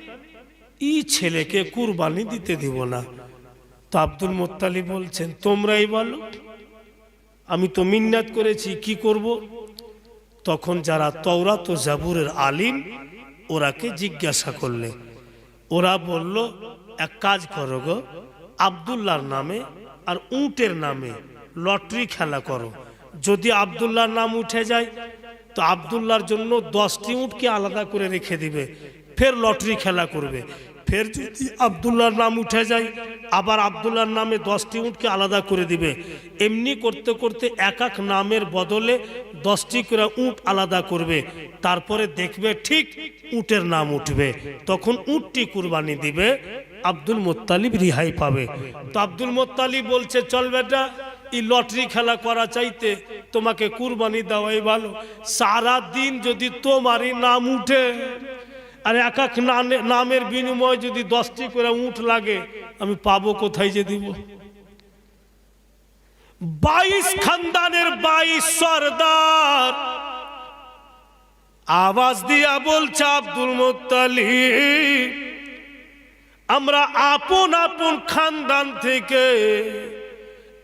এই ছেলেকে কুরবানি দিতে দিব না। তো আব্দুল মুত্তালিব বলছেন তোমরাই বলো, আমি তো মিন্নাত করেছি, কি করব? তখন যারা তওরাত ও জাবুরের আলিম ওরাকে জিজ্ঞাসা করলে, ওরা বলল এক কাজ করো গো, আব্দুল্লাহর নামে আর উটের নামে লটারি খেলা করো। যদি আব্দুল্লাহর নাম উঠে যায় তো আব্দুল্লাহর জন্য 10টি উটকে আলাদা করে রেখে দিবে, ফের লটারি খেলা করবে। ফের যদি আব্দুল্লাহর নাম উঠে যায় আবার আব্দুল্লাহর নামে 10টি উটকে আলাদা করে দিবে। এমনি করতে করতে এক এক নামের বদলে 10টি করে উট আলাদা করবে। তারপরে দেখবে ঠিক উটের নাম উঠবে, তখন উটটি কুরবানি দিবে, আব্দুল মুত্তালিব রিহাই পাবে। তো আব্দুল মুত্তালিব বলছে চল বেটা, এই লটারি খেলা করা চাইতে তোমাকে কুরবানি দেওয়াই ভালো। সারা দিন যদি তোমারই নাম উঠে আর এক এক নামের বিনিময়ে যদি 10টি করে উট লাগে, আমি পাবো কোথায় যে দিব? 22 খানদানের 22 সরদার আওয়াজ দিয়া বলছে আব্দুল মুত্তালিব, আমরা আপন আপন খানদান থেকে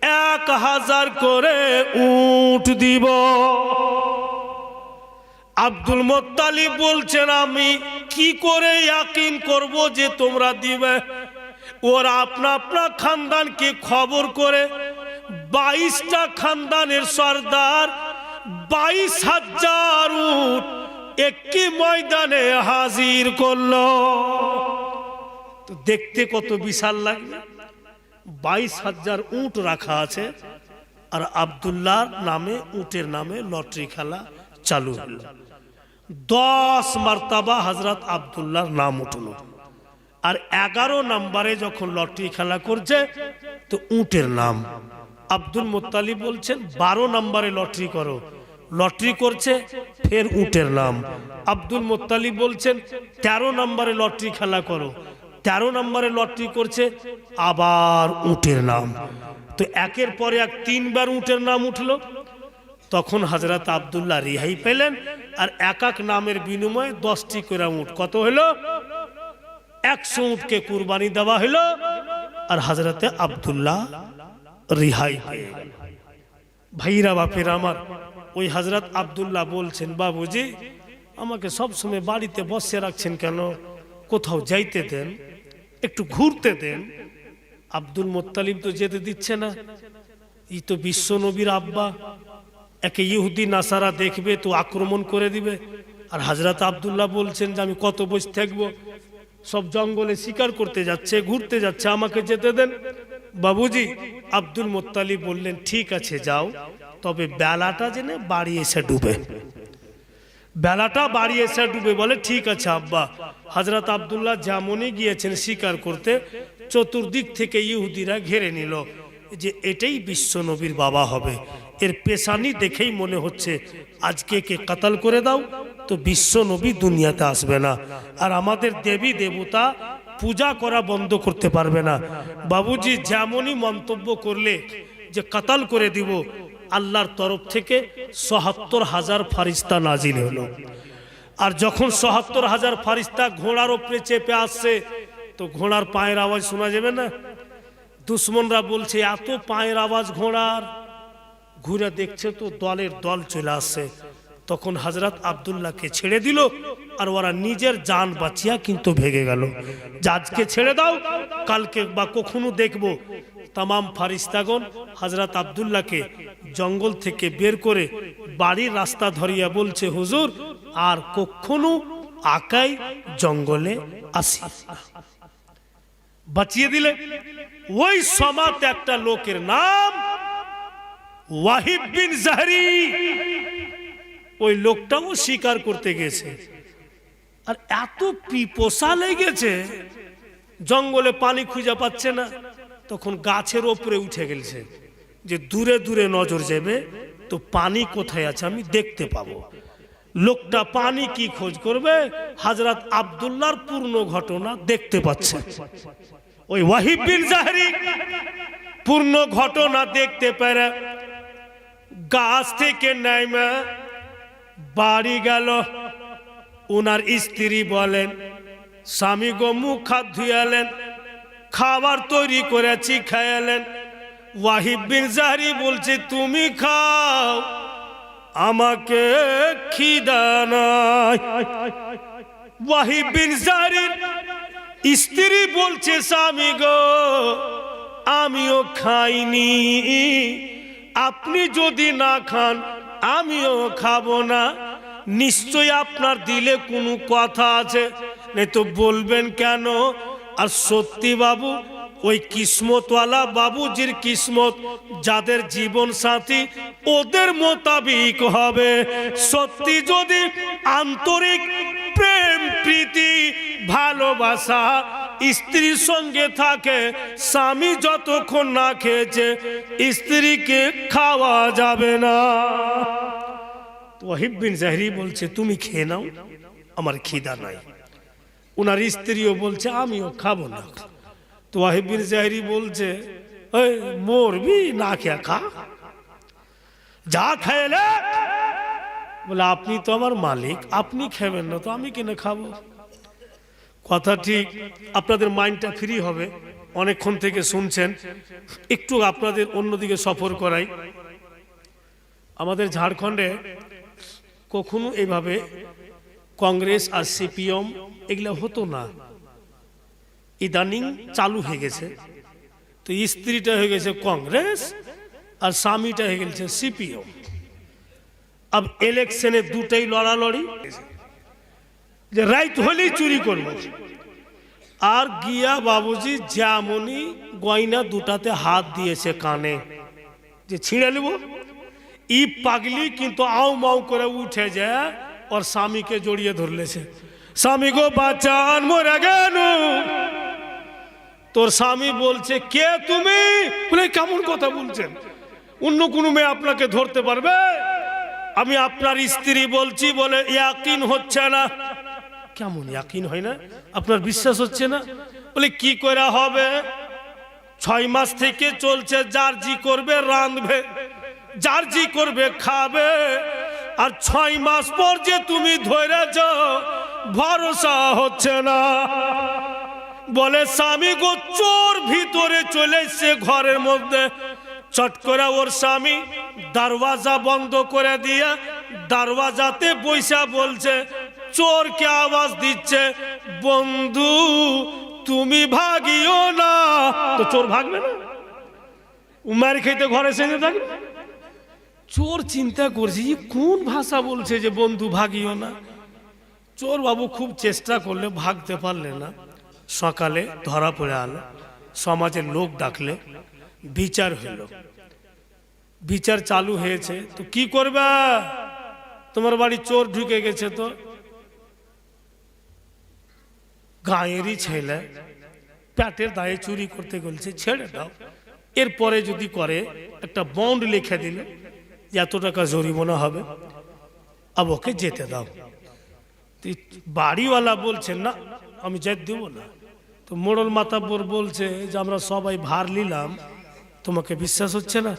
1000 করে উট দিব। আব্দুল মুত্তালিব বলছেন আমি কি করে ইয়াকিন করব যে তোমরা দিবে? ওরা আপনা আপনা খানদানকে খবর করে 22টা খানদানের সরদার 22,000 উট একই ময়দানে হাজির করলো। তো দেখতে কত বিশাল লাগে, 22,000 উট রাখা আছে আর আব্দুল্লাহর নামে উটের নামে লটারি খেলা চালু হলো। 10 মারতাবা হযরত আব্দুল্লাহর নাম উঠলো। আর 11 নম্বরে যখন লটারি খেলা করছে তো উটের নাম আব্দুল মুত্তালিব বলছেন 12 নম্বরে লটারি করো। লটারি করছে ফের উটের নাম। আব্দুল মুত্তালিব বলছেন 13 নম্বরে লটারি খেলা করো। 13 নম্বরে লটারি করছে, আবার উটের নাম। তো একের পরে এক 3 বার উটের নাম উঠলো। তখন হযরত আব্দুল্লাহ রিহাই পেলেন, আর এক এক নামের বিনিময়ে 10টি করে উট, কত হলো? 100 উটকে কুরবানি দেওয়া হলো, আর হযরত আব্দুল্লাহ রিহাই পেলেন। ভাইরা বাপের আমার, ওই হযরত আব্দুল্লাহ বলছেন, বাবুজি আমাকে সব সময় বাড়িতে বসে রাখছেন কেন? কোথাও যাইতে দেন, একটু ঘুরতে দেন। আব্দুল মুত্তালিব তো যেতে দিচ্ছে না, এই তো বিশ্ব নবীর আব্বা, একে ইহুদি নাসারা দেখবে তো আক্রমণ করে দিবে। আর হযরত আব্দুল্লাহ বলছেন যে আমি কত বসে থাকবো, সব জঙ্গলে শিকার করতে যাচ্ছে, ঘুরতে যাচ্ছে, আমাকে যেতে দেন। বাবুজি আব্দুল মুত্তালিব বললেন, ঠিক আছে যাও, তবে বেলাটা যেন বাড়ি এসে ডুবে, বেলাটা বাড়ি এসে ডুবে। বলে ঠিক আছে আব্বা। হযরত আব্দুল্লাহ যেমনই গিয়েছেন শিকার করতে, চতুর্দিক থেকে ইহুদিরা ঘেরে নিল যে এটাই বিশ্ব নবীর বাবা হবে, এর পেশানি দেখেই মনে হচ্ছে আজকে কে কতল করে দাও তো বিশ্ব নবী দুনিয়াতে আসবে না, আর আমাদের দেবী দেবতা পূজা করা বন্ধ করতে পারবে না। বাবুজি যেমনই মন্তব্য করলে যে কতল করে দিব, আল্লাহর তরফ থেকে ৭৭,০০০ ফারিস্তা নাজিল হলো। আর যখন ৭৭,০০০ ফারিস্তা ঘোড়ার উপরে চেপে আসছে, তো ঘোড়ার পায়ের আওয়াজ শোনা যাবে না? দুশ্মনরা বলছে এত পায়ের আওয়াজ ঘোড়ার, ঘুরে দেখছে তো দলের দল চলে আসছে। তখন হযরত আব্দুল্লাহকে ছেড়ে দিল, আর ওরা নিজের জান বাঁচিয়া কিন্তু ভেগে গেল। আজকে ছেড়ে দাও, কালকে বা কখনো দেখবো। তামাম ফারিস্তাগণ হযরত আব্দুল্লাহকে জঙ্গল থেকে বের করে বাড়ির রাস্তা ধরিয়া বলছে, হুজুর আর কখনো আকাই জঙ্গলে আসি। বাঁচিয়ে দিলে। ওই সমাতে একটা লোকের নাম ওয়াহিব বিন জাহরি, ওই লোকটাও শিকার করতে গেছে, আর এত পিপাসা লেগেছে, জঙ্গলে পানি খুঁজে পাচ্ছে না, তখন গাছের ওপরে উঠে গেছে যে দূরে দূরে নজর যাবে তো পানি কোথায় আছে আমি দেখতে পাবো। লোকটা পানি কি খোঁজ করবে, হযরত আব্দুল্লাহর পূর্ণ ঘটনা দেখতে পাচ্ছে। ওই ওয়াহিব বিন জাহরি পূর্ণ ঘটনা দেখতে পেরে গাছ থেকে নেমে বাড়ি গেল। ওনার স্ত্রী বলেন, স্বামী গো মুখ হাত ধুয়ালেন, খাবার তৈরি করেছি খায়ালেন। ওয়াহিব বিন জাহরি বলছে, তুমি খাও, আমাকে খিদা নাই। ওয়াহিব বিন জাহরির স্ত্রী বলছে, স্বামী গো আমিও খাইনি, আপনি যদি না খান আমিও খাবো না, নিশ্চয় আপনার দিলে কোনো কথা আছে, নেই তো বলবেন কেন? আর সত্যি বাবু, ওই কিসমতওয়ালা বাবুজির কিসমত, যাদের জীবন সাথী ওদের মোতাবিক হবে। সত্যি যদি আন্তরিক প্রেম প্রীতি ভালোবাসা স্ত্রীর সঙ্গে থাকে, স্বামী যতক্ষণ না খেয়েছে স্ত্রীকে খাওয়া যাবে না। ওয়াহিব বিন জাহরি বলছে, তুমি খেয়ে নাও, আমার খিদা নাই। ওনার স্ত্রীও বলছে, আমিও খাবো না। তো ওয়াহিব বিন জাহরি বলছে, মরবি না খেয়ে খা, যা খাইলে। বলে, আপনি তো আমার মালিক, আপনি খাবেন না তো আমি কিনে খাবো? কথা ঠিক। আপনাদের মাইন্ডটা ফ্রি হবে, অনেকক্ষণ থেকে শুনছেন, একটু আপনাদের অন্যদিকে সফর করাই। আমাদের ঝাড়খণ্ডে কখনো এইভাবে কংগ্রেস আর সিপিএম এগুলো হতো না, ইদানিং চালু হয়ে গেছে। তো স্ত্রীটা হয়ে গেছে কংগ্রেস আর স্বামীটা হয়ে গেছে সিপিএম। अब ইলেকশনে দুটাই লড়ালড়ি, যে রাইট হলেই চুরি করবো। আর গিয়া বাবুজি যেমনই গয়না দুটাতে হাত দিয়েছে কানে, যে ছিঁড়ে নেব, ই পাগলি কিন্তু আউ মাউ করে উঠে যায় और স্বামীকে জড়িয়ে ধরলেছে, স্বামী গো বাঁচান, মরে গেল। তোর স্বামী বলছে, কে তুমি? বলে, কেমন কথা বলছেন, অন্য কোনো মেয়ে আপনাকে ধরতে পারবে? আমি আপনার স্ত্রী বলছি। বলে, ইয়াকিন হচ্ছে না। কেমন ইয়াকিন হয় না? আপনার বিশ্বাস হচ্ছে না? বলে, কি করে হবে? 6 মাস থেকে চলছে, যার জি করবে রাঁধবে, যার জি করবে খাবে। আর 6 মাস পর যে তুমি ধরেছ ভরসা হচ্ছে না। বলে স্বামী গো চোর ভিতরে চলে এসছে ঘরের মধ্যে। চট করে ওর স্বামী দরওয়াজা বন্ধ করে দিয়ে দরওয়াজাতে বৈশা বলছে, চোরকে আওয়াজ দিচ্ছে, বন্ধু তুমি ভাগিও না। তো চোর ভাগবে না? উমার খেতে ঘরে সেজে থাকবে। চোর চিন্তা করছে কোন ভাষা বলছে যে বন্ধু ভাগিও না। চোর বাবু খুব চেষ্টা করলে ভাগতে পারলে না। সকালে ধরা পড়ে আলো, সমাজের লোক ডাকলে, বিচার হইল। বিচার চালু হয়েছে। তো কি করবে? তোমার বাড়ি চোর ঢুকে গেছে, তো গায়েরই ছেলে পেটের দায়ে চুরি করতে বলছে, ছেড়ে দাও। এরপরে যদি করে একটা বন্ড লিখে দিলে যে এত টাকা জরিমানা হবে, আর ওকে যেতে দাও। বাড়িওয়ালা বলছেন না আমি যেতে দেব না। তো মোড়ল মাতাব্বর বলছে যে আমরা সবাই ভার নিলাম, তোমাকে বিশ্বাস হচ্ছে না,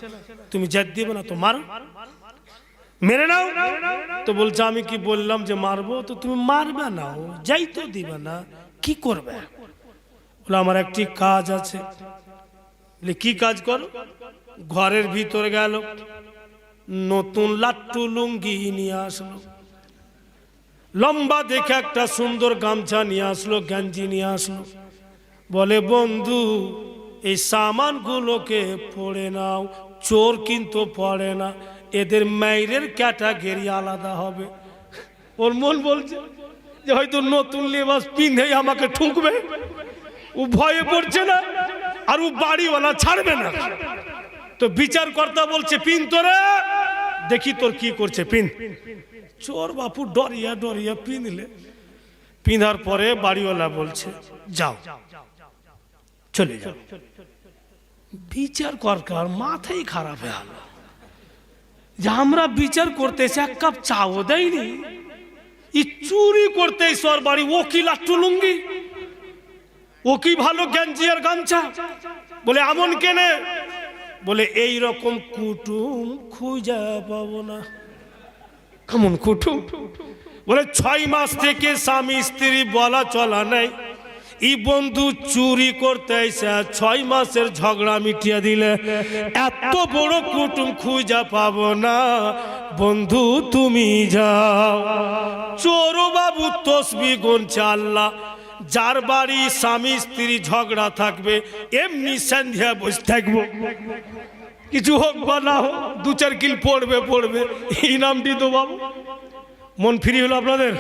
তুমি যেতে দেবে না, তো মারো, মেরে নাও। তো বলছে আমি কি বললাম যে মারবো? তো তুমি মারবে না, যাই তো দিবে না, কি করবে? বলে আমার একটি কাজ আছে। বলে কি কাজ করো? ঘরের ভিতরে গেল, নতুন লাট্টু লুঙ্গি নিয়ে আসলো, লম্বা দেখে একটা সুন্দর গামছা নিয়ে আসলো, গেঞ্জি নিয়ে আসলো। বলে বন্ধু এই সামানগুলোকে পড়ে নাও, চোর কিন্তু পড়ে না, এদের মাইরের ক্যাটাগরি আলাদা হবে। ওর মন বলছে যে হয়তো নতুন লেবাস পিন্ধেই আমাকে ঠুকবে, ও ভয়ে পড়ছে না, আর ও বাড়িওয়ালা ছাড়বে না। তো বিচারকর্তা বলছে পিন তোরে, দেখি তোর কি করছে, পিন। চোর বাপু ডরিয়া ডরিয়া পিনলে, পিঁধার পরে বাড়িওয়ালা বলছে যাও, চলে যাও। বিচার করার মাথাই খারাপ হয়ে গেল যে আমরা বিচার করতে এসে এক কাপ চাও দেয়নি, ই চুরি করতে সর বাড়ি, ও কি লাট্টু লুঙ্গি, ও কি ভালো গেঞ্জি আর গামছা। বলে এমন কেনে? বলে এই রকম কুটুম খুঁজে পাবো না। কেমন কুটুম? বলে 6 মাস থেকে স্বামী স্ত্রী বলা চলা নেই, ই বন্ধু চুরি করতে এসে 6 মাসের ঝগড়া মিটিয়ে দিলে, এত বড় কুটুম খুঁজে পাবো না, বন্ধু তুমি যাও। চোর বাবু তসবি গুনছে আল্লাহ, যার বাড়ি স্বামী স্ত্রী ঝগড়া থাকবে এমনি সন্ধ্যা বসে থাকবো, কিছু হোক বা না হোক 2-4 কিল পড়বে, এই নামটি তো বাবু। মন ফ্রি হলো আপনাদের?